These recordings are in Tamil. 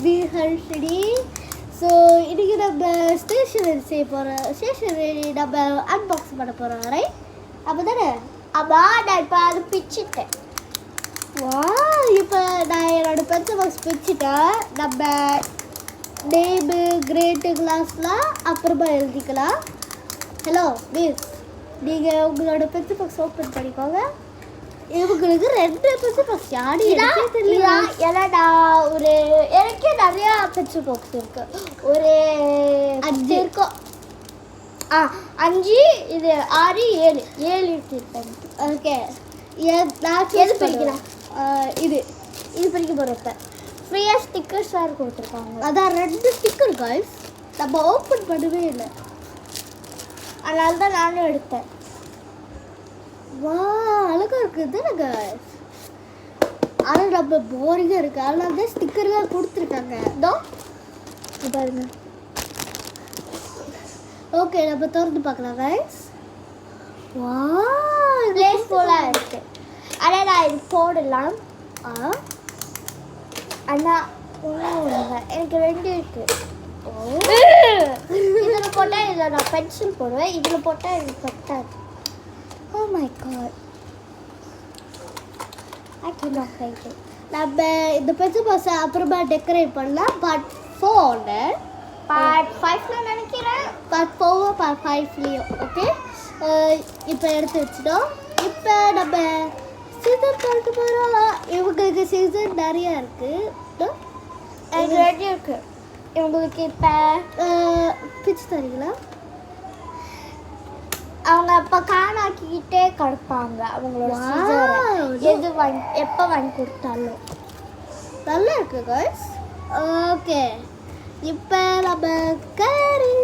வி ஹர்ஷினி. ஸோ இன்றைக்கி நம்ம ஸ்டேஷனரி செய்ய போகிறோம். ஸ்டேஷனரி நம்ம அன்பாக்ஸ் பண்ண போகிறோம், ரைட்? அப்போ தானே? ஆமாம், நான் இப்போ அது பிச்சுட்டேன். வா, இப்போ நான் என்னோடய பென்சில் பாக்ஸ் பிச்சுட்டேன். நம்ம நேமு கிரேட்டு கிளாஸ்லாம் அப்புறமா எழுதிக்கலாம். ஹலோ மிஸ், நீங்கள் உங்களோட பென்சில் பாக்ஸ் ஓப்பன் பண்ணிக்கோங்க. இவங்களுக்கு 2 பென்சில் பாக்ஸ் யாரு தெரியல. ஏன்னா நான் எனக்கே நிறையா பென்சில் பாக்ஸ் இருக்கு. ஒரு 5 இருக்கும். 5, இது 6, 7 எடுத்துருப்பேன். ஓகே, நான் எது பிரிக்கிறேன்? இது பிரிக்க போகிறப்ப ஃப்ரீயாக ஸ்டிக்கர்ஸ் வேறு கொடுத்துருக்காங்க. அதான் 2 ஸ்டிக்கர் காய்ஸ் நம்ம ஓப்பன் பண்ணவே இல்லை, அதனால தான் நானும் எடுத்தேன். வா, அழகாக இருக்குது தானே காய்ஸ். ஆனால் நம்ம போரிங்காக இருக்குது, அதனால தான் ஸ்டிக்கர்லாம் கொடுத்துருக்காங்க. இதோ பாருங்க. ஓகே, நம்ம திறந்து பார்க்கலாம் காய்ஸ். வா, பிளேஸ் ஃபுல்லாக இருக்குது. ஆனால் நான் இது போடலாம். ஆனால் ஒன்று எனக்கு 2 இருக்குது. இதில் போட்டால் இதில் நான் பென்சில் போடுவேன், இதில் போட்டால் எனக்கு பட்டாது. Oh my god, I cannot find it. நம்ம இந்த பென்சில் பாக்ஸை அப்புறமா டெக்கரேட் பண்ணலாம். பார்ட் 4 பார்ட் 5 நினைக்கிறேன். Part 4 part 5லேயும். ஓகே, இப்போ எடுத்து வச்சிட்டோம். இப்போ நம்ம சீசன் பார்க்க போகிறோம். இவங்களுக்கு சீசன் நிறையா இருக்குது. எனக்கு 2 இருக்குது. இவங்களுக்கு இப்போ பிச்சு தரீங்களா? அவங்க அப்போ காணாக்கிக்கிட்டே கிடப்பாங்க அவங்களோட சீசரை. எது எப்போ வாங்கி கொடுத்தாலும் நல்லா இருக்கு காய்ஸ். ஓகே, இப்போ நம்ம கறி.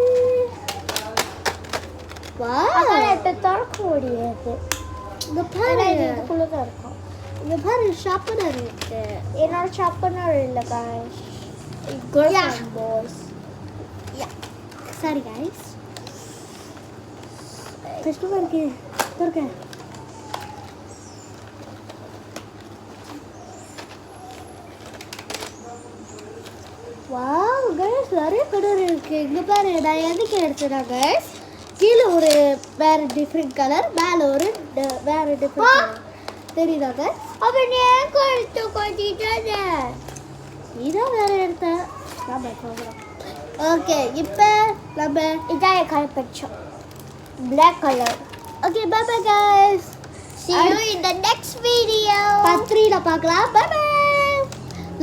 வா, இப்போ திறக்க முடியாது. இங்கே பாரு, இதுக்குள்ளே தான் இருக்கும். இங்கே பாரு, ஷார்ப்பனர் இருக்கு. என்னோட ஷார்ப்பனர் இல்லை காய்ஸ். பாய்ஸ். சரி காய்ஸ், கஷ்டமா இருக்கு. திறக்க. வாவ் கைஸ், நிறைய கலர் இருக்கு. இங்க பாரு, நான் எதுக்கு எடுத்தேன்னா கைஸ், கீழே ஒரு வேற டிஃப்ரெண்ட் கலர், மேலே ஒரு வேற டிஃப்ரெண்ட் கலர். தெரியுதா கைஸ்? அவன் ஏன் கழுத்து கொட்டிட்டானே? இதான் வேற எடுத்தேன். ஓகே, இப்போ நம்ம இதான் என் கலர் பச்சம், black color. Okay, bye bye guys. See you in the next video. Part 3ல பார்க்கலாம். Bye by.